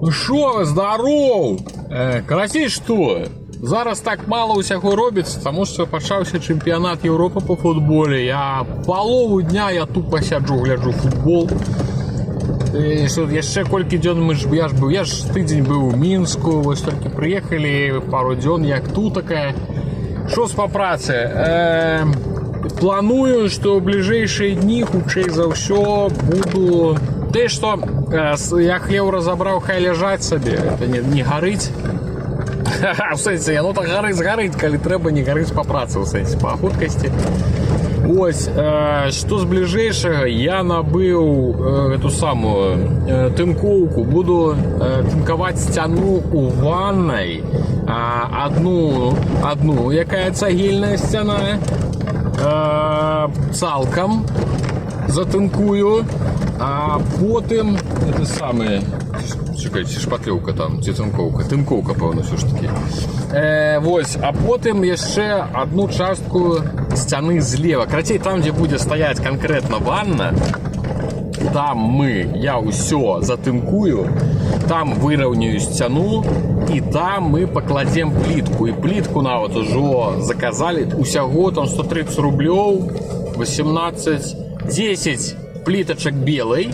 Ну шо, здоров! Карацей, што? Зараз так мало усяго робіцца, таму што пачаўся чэмпіянат Еўропы па футболе. Я палову дня я тупо сяджу, гляджу футбол. Яшчэ колькі дзён я ж тыдзень быў у Мінску, вось толькі прыехалі пару дзён як тутакая. Што па працы? Планую, што ў бліжэйшыя дні хутчэй за ўсё буду... Ты што, я хлеў разабраў, хай ляжаць сабе, это не гарыць. В сэнсе, ну так гарыць, калі трэба, не гарыць па працы, у сэнсе, па хуткасці. Ось, што з бліжэйшага, я набыў эту самую тынкоўку, буду тынкаваць сцяну у ваннай, одну, якая цагельная сцяна, цалкам затынкую, а потым это самае, чекайте, шпаклёўка там, ці тынкоўка, пэўна, ўсё ж такі. Вось, а потым яшчэ одну частку сцяны злева. Карацей, там, дзе будзе стаяць канкрэтна ванна, там я ўсё затынкую, там выраўняю сцяну, і там мы пакладзем плітку. І плітку нават ужо заказалі, усяго там 130 рублёў, 10 плітачак белай.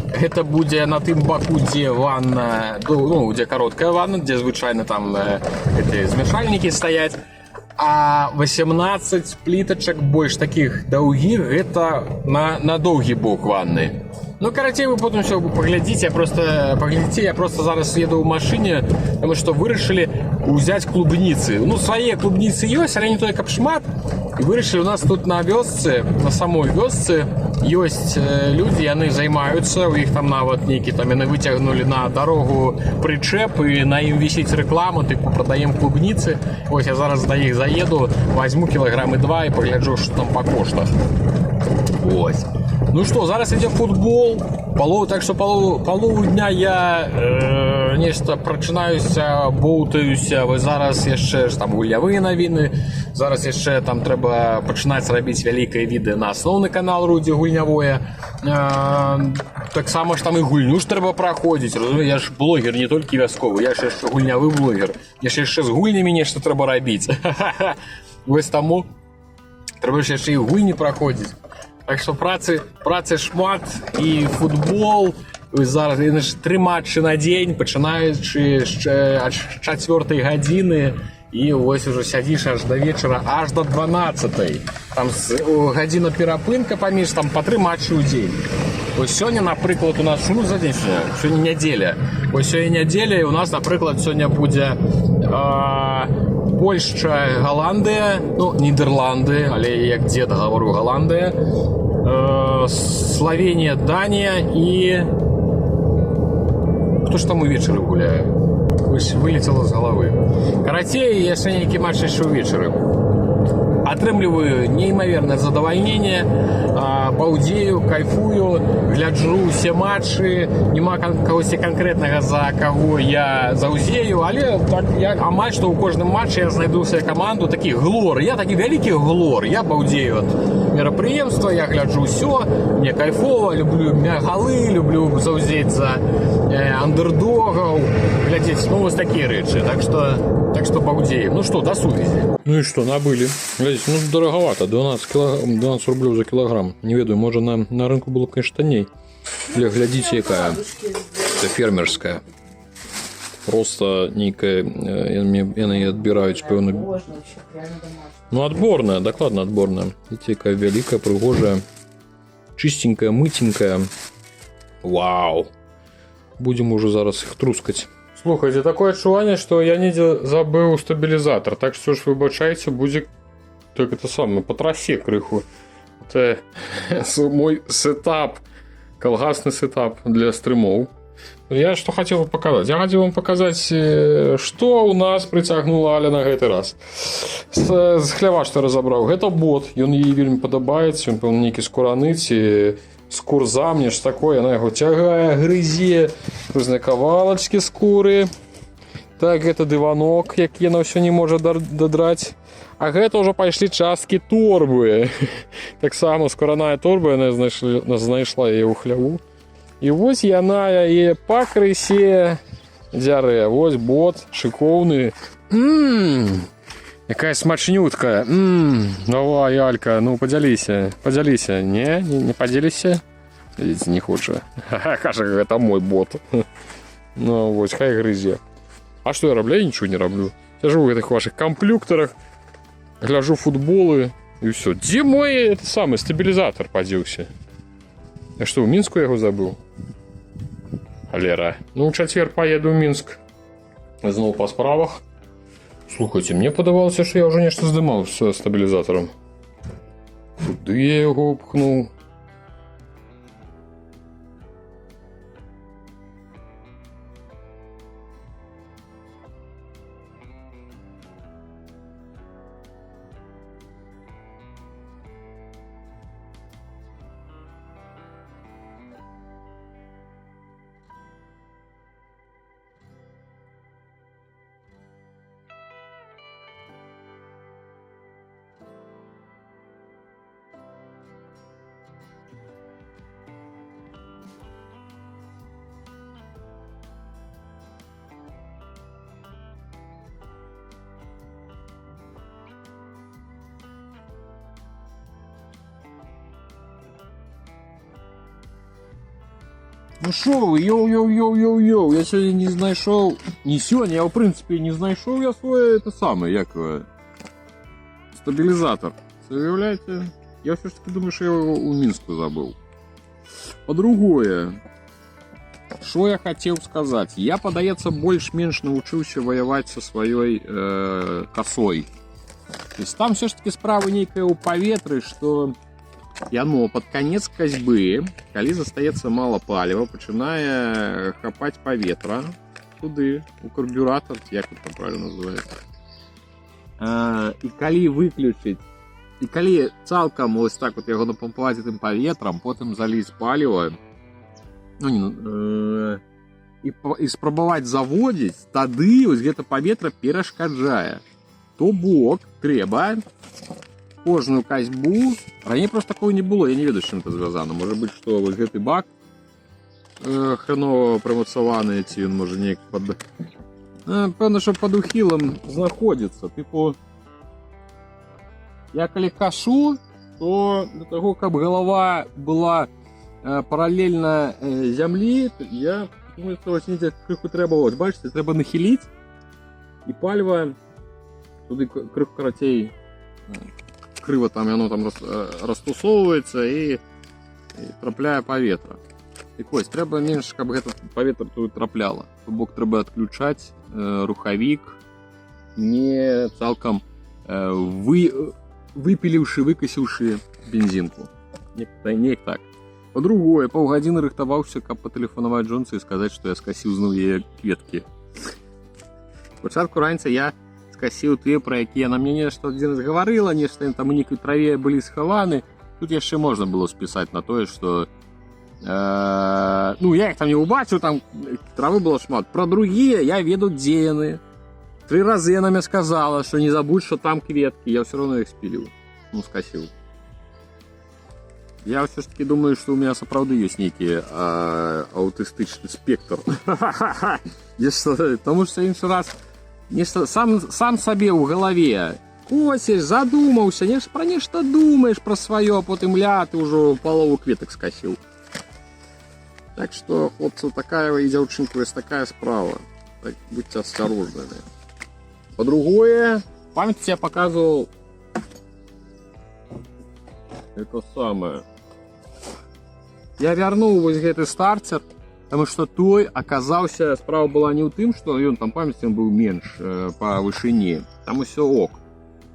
Гэта будзе на тым баку, дзе ванна, ну, дзе кароткая ванна, дзе звычайна там змяшальнікі стаяць. А 18 плітачак больш такіх даўгіх, гэта на доўгі бок ванны. Ну, карацей, вы потым все паглядзіце, я просто зараз еду ў машыне, таму што вырашылі ўзяць клубніцы. Ну, свае клубніцы ёсць, але не той, каб шмат. І вырашылі, у нас тут на вёсцы, на самой вёсцы, ёсць людзі, яны займаюцца, у іх там нават нейкі, там яны выцягнулі на дарогу прычэп, і на ім вісіць рэкламу, тыпу, прадаем клубніцы. Вось я зараз да іх заеду, возьму кілаграмы 2 і пагляджу, што там па коштах. Ось. Ну что, зараз ідзе футбол, так что палову дня я нешта прачынаюся, боўтаюся, вось зараз яшчэ там гульнявыя навіны, зараз яшчэ там трэба пачынаць рабіць вялікае відэа на асноўны канал Рудзі гульнявое. Таксама ж там і гульню ж трэба праходзіць, я ж блогер, не толькі вясковы, я ж яшчэ гульнявы блогер, яшчэ з гульнямі нешта трэба рабіць. Вось таму трэба ж яшчэ і гульні праходзіць. Так што працы шмат, і футбол, зараз 3 матчы на дзень, пачынаючы ад 4 гадзіны, і вось ужо сядзіш аж да вечара, аж до 12. Там гадзіна перапынка паміж, там па 3 матчы ў дзень. Вось сёння, напрыклад, у нас, ну за дзень сёння нядзеля. Вось сёння нядзеля, і у нас, напрыклад, сёння будзе Польшча, Галандыя, ну, Нідерланды, але як дзед гавару Галандыя, Словенія, Данія і... Хто ж там увечары гуляе? Вылетела з галавы. Карацей, яшчэ нейкі матч яшчэ увечары. Атрымліваю неймавернае задавальненне, баўдзею, кайфую, гляджу усе матчы, няма кагосьці канкрэтнага, за каго я заўзею, але так, амаль што ў кожным матчы я знайду сваю каманду, такі глор, я такі вялікі глор, я баўдзею ад мерапрыемства, я гляджу ўсё, мне кайфова, люблю галы, люблю заўзець за андэрдогаў, глядзець, ну, вось такія рэчы, так што баўдзею. Ну што, да сувязі. Ну і што, набылі. Глядзіце, ну дарагавата, 12 рублёў за кілаграм. Не ведаю, можа на рынку было, конечно, танней. Але глядзіце, якая. Это фермерская. Просто нейкая, яны адбіраюць, пэўна. Ну, адборная, дакладна адборная. Видите, якая вялікая, прыгожая, чистенькая, мытенькая. Вау! Будем уже зараз іх трускаць. Слухайте, такое адчуванне, што я недзе забыў стабілізатор, так што ж выбачайце, будзе так это самае, патрасе крыху. Это мой сетап, калгасны сетап для стрымоў. Я што хацеў паказаць? Я хацеў вам паказаць, што ў нас прыцягнула Аля на гэты раз. З хлява, што разабраў, гэта бот, ён ей вельмі падабаецца, ён, пэўна, нейкі скураны, ці скурзам, нешта такое, яна яго цягае, грызе, розныя кавалачкі скуры. Так, гэта дыванок, які яна ўсё не можа дадраць. А гэта ўжо пайшлі часткі торбы. Таксама скураная торба, яна знайшла яе ў хляву. І вось яна яе пакрысе Диарея. Вось бот, шикованный. Какая смачнютка. Давай, Алька, ну поделися. Поделися. Не поделися? Видите, не хочет. Каша, это мой бот. Ну, вот, хай грызе. А что я роблю? Я ничего не роблю. Сижу в этих ваших комплюкторах, гляжу футболы и все. Где мой это самый стабилизатор поделся? Я что, в Минску я его забыл? Лера. Ну, в четверг поеду в Минск. Знову по справах. Слухайте, мне подавалося, що я вже нечто здимав з стабілізатором. Куди я його пхнув? Ну шо вы, йоу, я сьогодні не знайшов, не сьогодні, а в принципі не знайшов я своє, це саме, як стабілізатор. Це виявляєте, я все ж таки думаю, що я його у Мінську забыл. По-другое, что я хотел сказать, я, подається, больш-менш научился воевать со своей косой. То есть там все ж таки справа некое у паветры, что яно под конец касьбы, калі застаецца мало паліва, пачынае хапаць паветра туды, у карбюратор, як это правильно называется. І калі выключыць, і калі цалкам ось так вот яго напампаваць гэтым паветрам, потым заліць паліва, і спрабаваць заводзіць, тады ось гэта паветра перашкаджае. То бок трэба кожную касьбу. Ранее просто такого не было, я не ведаю, з чым это звязано. Может быть, что вот гэты бак хреново промацаваны, ці ён можа неяк пад... Пэўна, што пад ухілам знаходзіцца. Тыпу, я калі кашу, то для того, каб голова была параллельна зямлі, я думаю, што вось недзе крыху трэба, ось, бачыце, трэба нахіліць, і паліва туды крыху карацей крыва там, оно там растусоўваецца і трапляе паветра. І вось, трэба менш, каб гэта паветра тут трапляла. То бок трэба адключаць рухавік, не цалкам выпіліўшы, выкасіўшы бензінку. Неяк так. По-другое, паўгадзіны рыхтаваўся, каб патэлефанаваць жонцы і сказаць, што я скасіў зноў яе кветкі. Спачатку раніцай я скасіў тыя, пра якія яна мне нешта адзін раз гаварыла, нешта там у нейкай траве былі схаваны. Тут яшчэ можна было спісаць на тое, што ну, я іх там не убачыў, там травы было шмат. Пра другія я ведаў, дзе яны. 3 разы яна мне сказала, што не забудь, што там кветкі. Я ўсё роўно іх спіліў. Ну, скасіў. Я ўсё ж таки думаю, што ў меня сапраўды ёсць нейкі аўтыстычны спектр. Таму што іншы раз нешта сам сабе ў галаве косіш, задумаўся, пра нешта думаеш пра сваё, а потым ты ўжо палову кветак скасіў. Так што, хлопцы, такая і дзяўчынка, ёсць такая справа. Так, будьце асцярожнымі. По-другое, памятаеце, я показывал это самое. Я вярнуў вось гэты стартер, потому что той аказаўся, справа была не ў тым, што ён там, памяць, ён быў менш па вышыні. Там усё ок.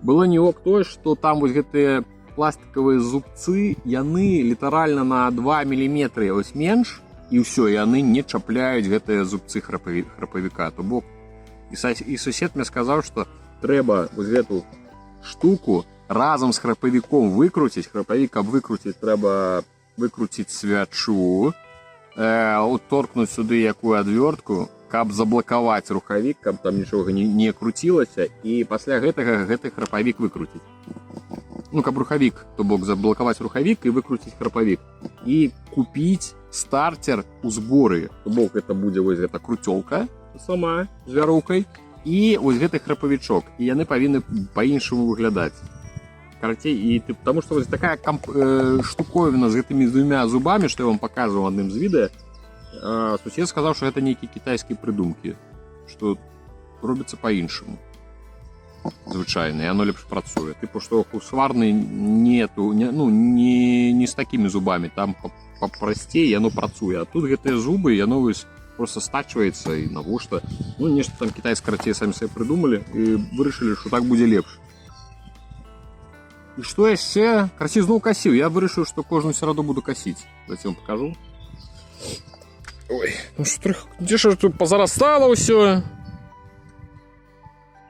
Было не ок тое, што там вось гэтыя пластикавыя зубцы, яны літаральна на 2 мм ось менш, і ўсё, яны не чапляюць гэтыя зубцы храпавіка. То бок, і сусед мне сказаў, што трэба вось гэту штуку разам з храпавіком выкруціць. Храпавік, каб выкруціць, трэба выкруціць свячу, уторкнуць сюды якую адвёртку, каб заблакаваць рухавік, каб там нічога не круцілася, і пасля гэтага гэты храпавік выкруціць. Ну, каб рухавік, то бок заблакаваць рухавік і выкруціць храпавік. І купіць стартер у зборы. То бок, гэта будзе вось гэта круцёлка, сама з вярукай і ось гэты храпавічок. І яны павінны па-іншаму выглядаць. Карацей, і потому что вось такая штуковина з гэтымі двумя зубамі, што я вам паказваў адным з відэа, сусед сказаў, што гэта нейкія кітайскія прыдумкі, што робіцца па-іншаму. Звычайна, і оно лепш працуе. Типу, што у сварнай нету, не з такімі зубамі, там папрасцей, яно працуе. А тут гэтыя зубы, яно вось просто стачваецца, і навошта. Ну, нешта там кітайцы, карацей, самі сабе прыдумалі і вырашылі, што так будзе лепш. І што яшчэ? Карацей, зноў касіў. Я вырашыў, што кожную сераду буду касіць. Давайте вам покажу. Ой, ну што, дзе ж тут позарастала ўсё?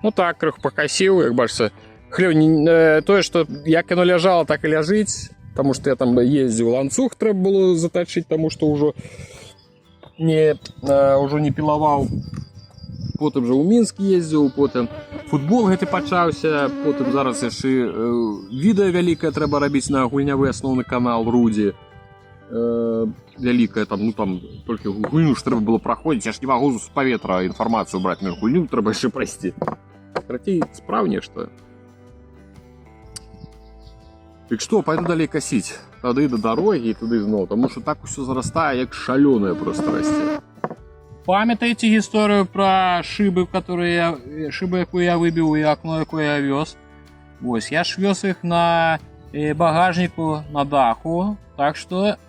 Ну так, крыху пакасіў, як бачыце. Тое, што як яно ляжала, так і ляжыць. Таму што я там ездзіў, ланцуг трэба было затачыць, таму што ўжо не пілаваў. Потым жа ў Мінск ездзіў, потым футбол гэты пачаўся, потым зараз яшчэ відэа вялікае трэба рабіць на гульнявы асноўны канал Рудзі. Вялікая, там толькі гульню ж трэба было праходзіць, я ж не магу з паветра інфармацыю браць, на гульню трэба яшчэ прайсці. Карацей, справ нешта. Дык што, пайду далей касіць. Тады да дарогі і туды зноў, таму што так усё зарастае, як шалёнае проста расце. Памятаеце гісторыю пра шыбы, якую я выбіў, і акно, якое я вёз? Вось, я ж вёз іх на багажніку на даху, так што...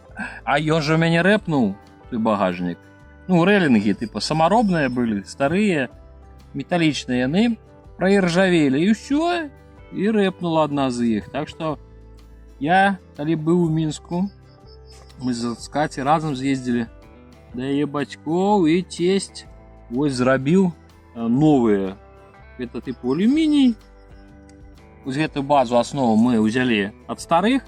А ён жа мяне рэпнуў, той багажнік. Ну, рэлінгі, типа, самаробныя былі, старыя, металічныя яны, праіржавелі, і ўсё, і рэпнула адна з іх. Так што я, калі быў у Мінску, мы з Каці разам з'ездзілі да яе бацькоў, і цесць вось зрабіў новыя. Гэта типу алюміній. Вось гэту базу аснову мы ўзялі ад старых.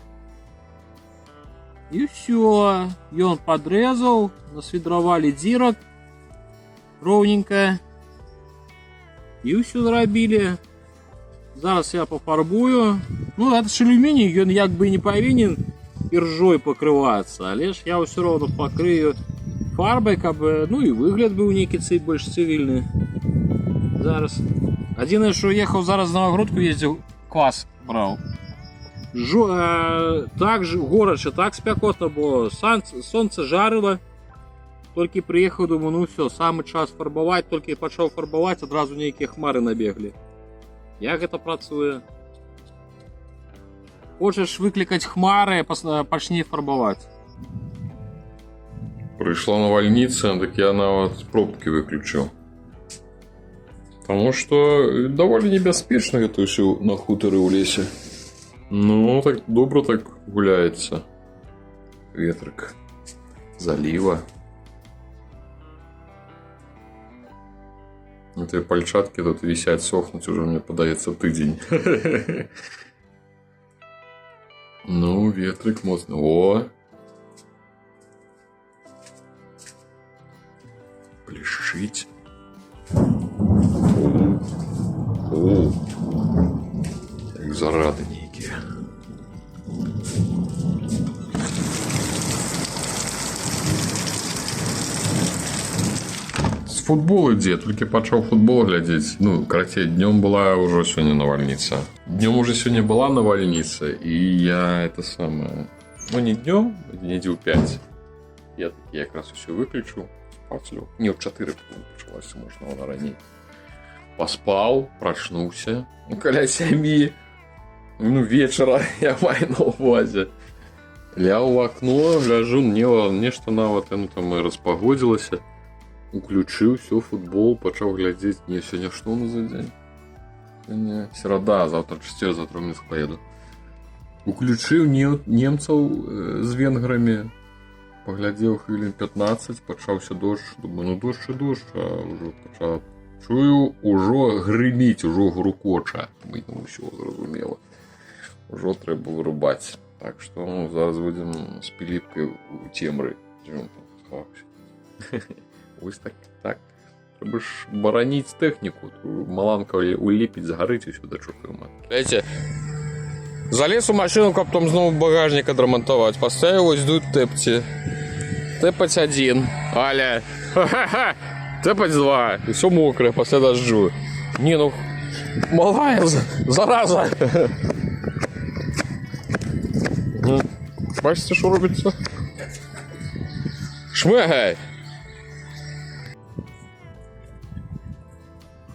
І ўсё. Ён падрэзаў, насвідравалі дзірак роўненька. І ўсё зрабілі. Зараз я пафарбую. Ну, гэта ж алюміній, ён як бы не павінен іржой пакрывацца, але ж я ўсё роўна пакрыю фарбай, каб, ну, і выгляд быў нейкі больш цывільны. Зараз. Адзінае, што ехаў зараз на агродку, ездзіў, квас браў. Так горача, так спякотна, бо сонца жарыла. Толькі прыехаў, думаю, ну ўсё, самы час фарбаваць, толькі пачаў фарбаваць, адразу нейкія хмары набеглі. Як гэта працуе? Хочаш выклікаць хмары, пачні фарбаваць. Пришла навальница, так я нават пробки выключил. Потому что довольно небяспечна гэта ўсё на хутары ў лесе. Ну, так добра так гуляецца. Ветрык. Залива. Эти пальчатки тут висят, сохнуть уже, мне падаецца, тыдзень. Ну, ветрык моцны. О! Блішчыць. О! Як зарады нейкія. З футбол ідзе, толькі пачаў футбол глядзець. Ну, карацей, днём была ўжо сёння навальніца. Днём уже сёння была навальніца, і я это самае... Ну, не днём, недзе ў 5. Я такі якраз усё выключу. Спацлю. Не, ў 4 пачалася, можна, вона раней. Паспаў, прачнуўся. Ну, каля 7. Ну, вечара я маю на ўвазе. Ляў у акно, гляжу, нешта нават, ну, там і распагодзілася. Уключыў, всё, футбол, пачаў глядзець. Не, сёння што у нас за дзень? Сёння серада, завтра чацвер, завтра ў Мінск паеду. Уключыў немцаў з венграмі. Паглядзеў хвілін 15, пачаўся дождж. Думаю, ну дождж і дождж, а ўжо пачаў. Чую, ужо грыміць, ужо грукоча. Мы там усё зразумела. Ужо трэба вырубаць. Так што, ну, зараз будзем з Піліпкай у цемры. Дзе ён там сховаўся? Вось так. Трэба ж бараніць тэхніку. Маланка улепіць, згарыць усё да чортовой маткі. Знаете, залез у машину, каб там знову багажник адрамантаваць. Поставил ось тут тэпці. Тэпаць 1. Аля. Ха-ха-ха. Цепать 2, и все мокрое после дождю. Не, ну, малая зараза. Бачите, що робиться? Шмегай!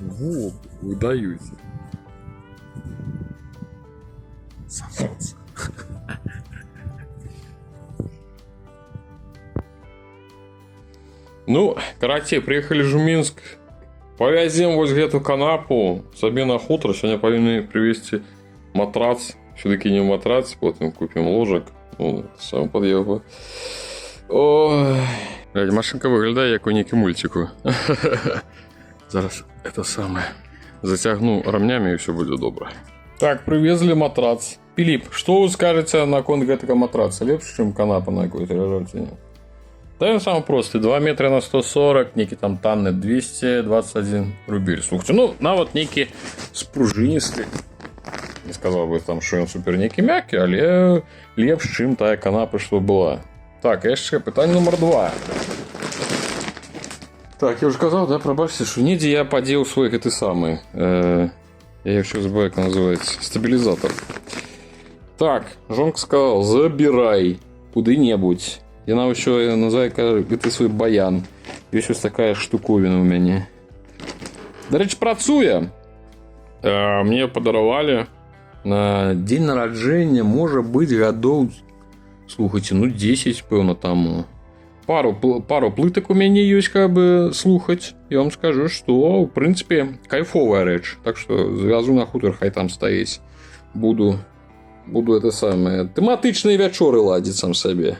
Во, выдаются. Ну, короче, приехали в Минск. Повязем вот эту канапу себе на хутор. Сегодня повинны привезти матрац. Все-таки не матрац, потом купим ложек. Ну, сам подъехал. Ой. Блядь, машинка виглядає як у некий мультику. Зараз это самое. Затягну ремнями и все будет добро. Так, привезли матрац. Филипп, что вы скажете на конт этого матраца? Лепше, чем канапа на какой-то лежать? Да, самый простый. 2 метра на 140, некий там Таннет 221 рубель. Слушайте, ну, на вот некий спружинистый. Не сказал бы там, что он супер некий мягкий, але лепше, чем та канапа, что была. Так, яшчэ питання номер 2. Так, я уже сказал, да, пробачьте, что недзе я подел свой гэты самый. Я еще забываю, как называется. Стабилизатор. Так, жонка сказал, забирай куды-небудзь. Яна еще называет гэты свой баян. Есть вот такая штуковина у меня. До речі, працуе. Мне подаровали на день народження, может быть, годов, слухайте, ну 10, певно, там. Пару плиток у меня есть, как бы, слухать. Я вам скажу, что, в принципе, кайфовая речь. Так что зв'язу на хутор, хай там стоїть. Буду это самое. Тематичные вечори ладить сам себе.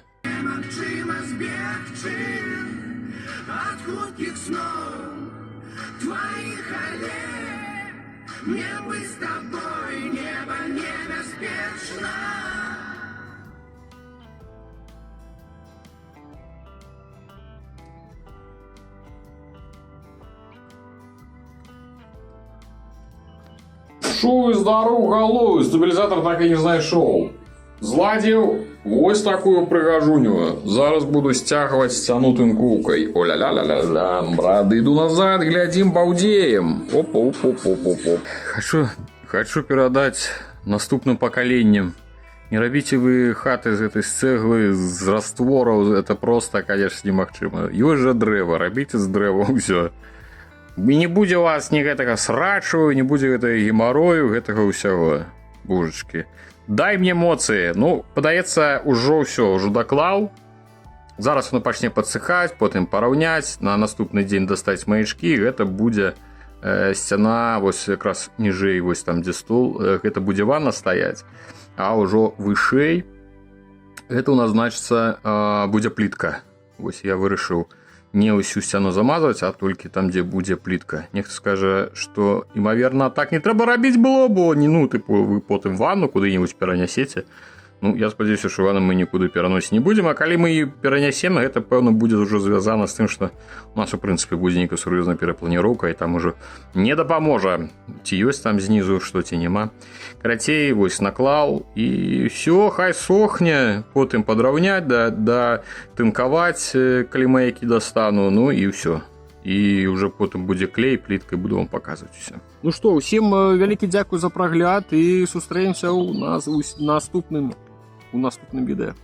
Шоу здоров, головы, стабілізатор так і не знайшов. Зладів ось такую пригажуню. Зараз буду стягивать стянутым кукой. Оля-ля-ля-ля-ля. Брат, иду назад, глядим, балдеем. Оп-оп-оп-оп-оп. Хочу передать наступным поколениям. Не робите вы хаты з этой цеглы, з растворов. Это просто, конечно, немагчыма. Ёсць жа дрэва, робите з дрэва, все. І не будзе у вас ні гэтага срачу, не будзе гэтага гемарою, гэтага ўсяго. Божачкі. Дай мне эмоцыі. Ну, падаецца, ужо ўсё, ўжо даклаў. Зараз оно пачне падсыхаць, потым параўняць, на наступны дзень дастаць маячкі, гэта будзе сцяна, вось якраз ніжэй, вось там, дзе стол, гэта будзе ванна стаяць, а ўжо вышэй, гэта у нас, значыцца, будзе плітка. Вось я вырашыў не ўсю сцяну замазваць, а толькі там, дзе будзе плітка. Нехта скажа, што, імаверна, так не трэба рабіць было, бо не, ну, тыпу, вы потым ванну куды-небудзь перанясеце. Ну, я спадзяюся, што ванну мы нікуды пераносіць не будзем, а калі мы перанясем, гэта, пэўна, будзе ўжо звязана з тым, што у нас, у прынцыпе, будзе нейкая сур'ёзная перапланіроўка, і там ужо не дапаможа, ці ёсць там знізу, што ці няма. Карацей, вось наклаў, і ўсё, хай сохне, потым падраўняць, да тынкаваць, калі маякі дастану, ну і ўсё. І ўжо потым будзе клей, пліткай буду вам паказваць усё. Ну што, усім вялікі дзякуй за прагляд і сустрэнемся ў наступным відэа.